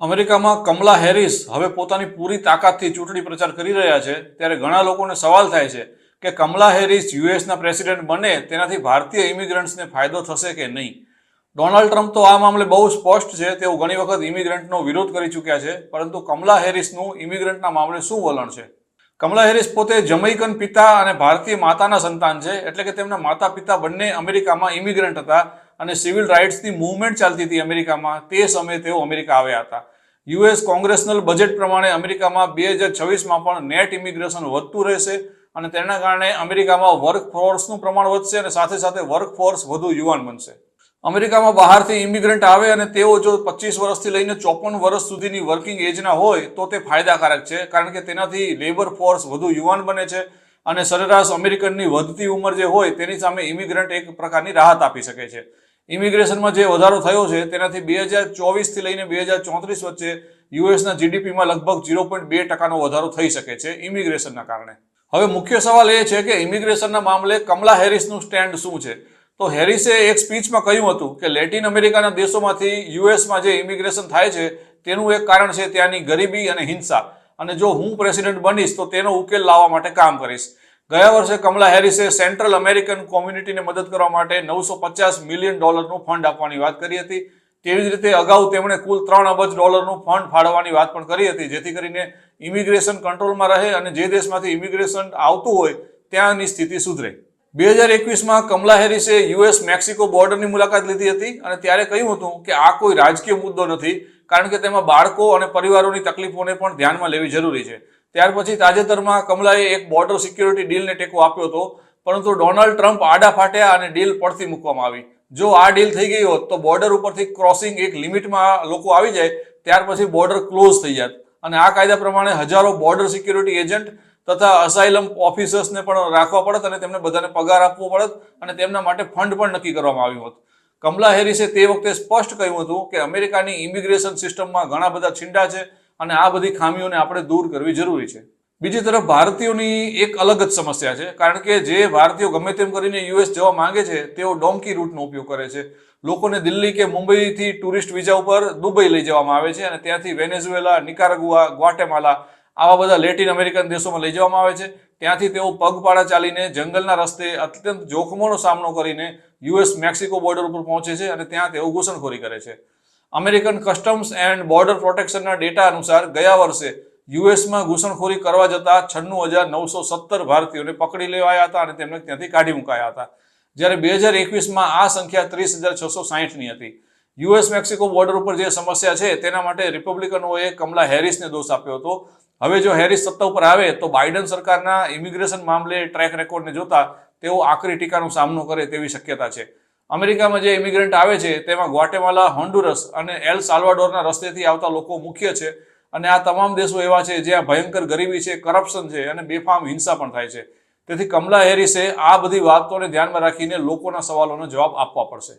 અમેરિકામાં કમલા હેરિસ હવે પોતાની પૂરી તાકાતથી ચૂંટણી પ્રચાર કરી રહ્યા છે ત્યારે ઘણા લોકોને સવાલ થાય છે કે કમલા હેરિસ યુએસના પ્રેસિડેન્ટ બને તેનાથી ભારતીય ઇમિગ્રન્ટ્સને ફાયદો થશે કે નહીં. ડોનાલ્ડ ટ્રમ્પ તો આ મામલે બહુ સ્પષ્ટ છે, તેઓ ઘણી વખત ઇમિગ્રન્ટનો વિરોધ કરી ચૂક્યા છે, પરંતુ કમલા હેરિસનું ઇમિગ્રન્ટના મામલે શું વલણ છે? કમલા હેરિસ પોતે જમૈકન પિતા અને ભારતીય માતાના સંતાન છે, એટલે કે તેમના માતા પિતા બંને અમેરિકામાં ઇમિગ્રન્ટ હતા અને સિવિલ રાઇટ્સની મૂવમેન્ટ ચાલતી હતી અમેરિકામાં. તે સમયે તેઓ અમેરિકા આવ્યા હતા. યુએસ કોંગ્રેશનલ બજેટ પ્રમાણે અમેરિકામાં 2026માં પણ નેટ ઇમિગ્રેશન વધતું રહેશે અને તેના કારણે અમેરિકામાં વર્કફોર્સનું પ્રમાણ વધશે અને સાથે સાથે વર્કફોર્સ વધુ યુવાન બનશે. અમેરિકામાં બહારથી ઇમિગ્રન્ટ આવે અને તેઓ જો 25 વર્ષથી લઈને 54 વર્ષ સુધીની વર્કિંગ એજના હોય તો તે ફાયદાકારક છે, કારણ કે તેનાથી લેબર ફોર્સ વધુ યુવાન બને છે અને સરેરાશ અમેરિકનની વધતી ઉંમર જે હોય તેની સામે ઇમિગ્રન્ટ એક પ્રકારની રાહત આપી શકે છે. ઇમિગ્રેશનમાં જે વધારો થયો છે તેનાથી 2024થી લઈને 2034 વચ્ચે યુએસના જીડીપીમાં લગભગ 0.2% વધારો થઈ શકે છે ઇમિગ્રેશનના કારણે. હવે મુખ્ય સવાલ એ છે કે ઇમિગ્રેશનના મામલે કમલા હેરિસનું સ્ટેન્ડ શું છે? તો હેરિસે એક સ્પીચમાં કહ્યું હતું કે લેટિન અમેરિકાના દેશોમાંથી યુએસમાં જે ઇમિગ્રેશન થાય છે તેનું એક કારણ છે ત્યાંની ગરીબી અને હિંસા, અને જો હું પ્રેસિડેન્ટ બનીશ તો તેનો ઉકેલ લાવવા માટે કામ કરીશ. ગયા વર્ષે કમલા હેરિસે સેન્ટ્રલ અમેરિકન કોમ્યુનિટીને મદદ કરવા માટે $950 મિલિયન ફંડ આપવાની વાત કરી હતી. તેવી જ રીતે અગાઉ તેમણે કુલ $3 અબજ ફંડ ફાળવવાની વાત પણ કરી હતી, જેથી કરીને ઇમિગ્રેશન કંટ્રોલમાં રહે અને જે દેશમાંથી ઇમિગ્રેશન આવતું હોય ત્યાંની સ્થિતિ સુધરે. 2021માં કમલા હેરિસે યુએસ મેક્સિકો બોર્ડરની મુલાકાત લીધી હતી અને ત્યારે કહ્યું હતું કે આ કોઈ રાજકીય મુદ્દો નથી, કારણ કે તેમાં બાળકો અને પરિવારોની તકલીફોને પણ ધ્યાનમાં લેવી જરૂરી છે. ત્યાર પછી તાજેતરમાં કમલાએ એક બોર્ડર સિક્યોરિટી ડીલને ટેકો આપ્યો હતો, પરંતુ ડોનાલ્ડ ટ્રમ્પ આડા ફાટ્યા અને ડીલ પડતી મૂકવામાં આવી. જો આ ડીલ થઈ ગઈ હોત તો બોર્ડર ઉપરથી ક્રોસિંગ એક લિમિટમાં લોકો આવી જાય ત્યાર પછી બોર્ડર ક્લોઝ થઈ જાત અને આ કાયદા પ્રમાણે હજારો બોર્ડર સિક્યોરિટી એજન્ટ તથા અસાઇલમ ઓફિસર્સને પણ રાખવા પડત અને તેમને બધાને પગાર આપવો પડત અને તેમના માટે ફંડ પણ નક્કી કરવામાં આવ્યું હતું. કમલા હેરિસે તે વખતે સ્પષ્ટ કહ્યું હતું કે અમેરિકાની ઇમિગ્રેશન સિસ્ટમમાં ઘણા બધા છીંડા છે અને આ બધી ખામીઓને આપણે દૂર કરવી જરૂરી છે. બીજી તરફ ભારતીયોની એક અલગ જ સમસ્યા છે, કારણ કે જે ભારતીયો ગમે તેમ કરીને યુએસ જવા માંગે છે તેઓ ડોંકી રૂટનો ઉપયોગ કરે છે. લોકોને દિલ્હી કે મુંબઈથી ટુરિસ્ટ વિઝા ઉપર દુબઈ લઈ જવામાં આવે છે અને ત્યાંથી વેનેઝુએલા, નિકારાગુઆ, ગ્વાટેમાલા આવા બધા લેટિન અમેરિકન દેશોમાં લઈ જવામાં આવે છે. ત્યાંથી તેઓ પગપાળા ચાલીને જંગલના રસ્તે અત્યંત જોખમોનો સામનો કરીને યુએસ મેક્સિકો બોર્ડર ઉપર પહોંચે છે અને ત્યાં તેઓ ઘૂસણખોરી કરે છે. અમેરિકન કસ્ટમ્સ એન્ડ બોર્ડર પ્રોટેક્શનના ડેટા અનુસાર ગયા વર્ષે યુએસમાં ઘૂસણખોરી કરવા જતા 96,917 ભારતીયોને પકડી લેવાયા હતા અને તેમને ત્યાંથી કાઢી મુકાયા હતા, જ્યારે 2021માં આ સંખ્યા 30,660ની હતી. યુએસ મેક્સિકો બોર્ડર ઉપર જે સમસ્યા છે તેના માટે રિપબ્લિકનોએ કમલા હેરિસને દોષ આપ્યો હતો. હવે જો હેરિસ સત્તા ઉપર આવે તો બાઇડન સરકારના ઇમિગ્રેશન મામલે ટ્રેક રેકોર્ડને જોતા તેઓ આકરી ટીકાનો સામનો કરે તેવી શક્યતા છે. અમેરિકામાં જે ઇમિગ્રન્ટ આવે છે તેમાં ગ્વાટેમાલા, હોન્ડુરસ અને એલ સાલ્વાડોરના રસ્તેથી આવતા લોકો મુખ્ય છે અને આ તમામ દેશો એવા છે જ્યાં ભયંકર ગરીબી છે, કરપ્શન છે અને બેફામ હિંસા પણ થાય છે. તેથી કમલા હેરિસે આ બધી વાતોને ધ્યાનમાં રાખીને લોકોના સવાલોનો જવાબ આપવા પડશે.